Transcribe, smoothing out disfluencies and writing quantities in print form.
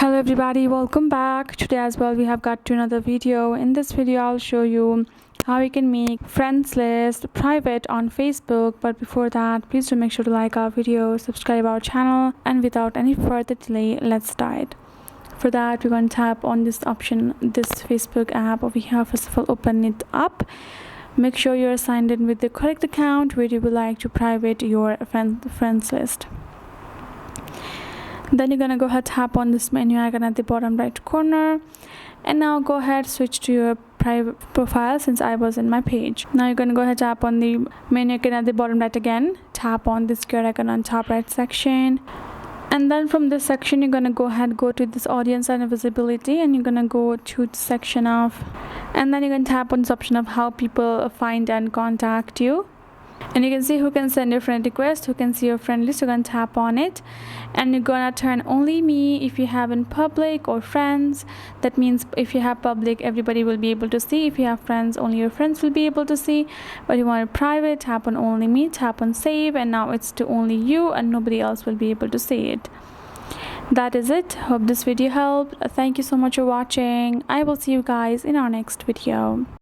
Hello everybody, welcome back. Today as well we have got to another video. In this video I'll show you how you can make friends list private on Facebook. But before that, please do make sure to like our video, subscribe our channel, and without any further delay, let's start. For that, we're going to tap on this option, this Facebook app over here. First of all, open it up. Make sure you're signed in with the correct account where you would like to private your friends list. Then you're gonna go ahead, tap on this menu icon at the bottom right corner, and now go ahead, switch to your private profile since I was in my page. Now you're gonna go ahead, tap on the menu icon at the bottom right again, tap on this square icon on top right section, and then from this section you're gonna go ahead, go to this audience and visibility, and you're gonna go to the section of, and then you're gonna tap on this option of how people find and contact you. And you can see who can send your friend request, who can see your friend list. You're gonna tap on it, and you're gonna turn only me if you have in public or friends. That means if you have public, everybody will be able to see. If you have friends, only your friends will be able to see. But you want it private, tap on only me, tap on save, and now it's to only you and nobody else will be able to see it. That is it. Hope this video helped. Thank you so much for watching. I will see you guys in our next video.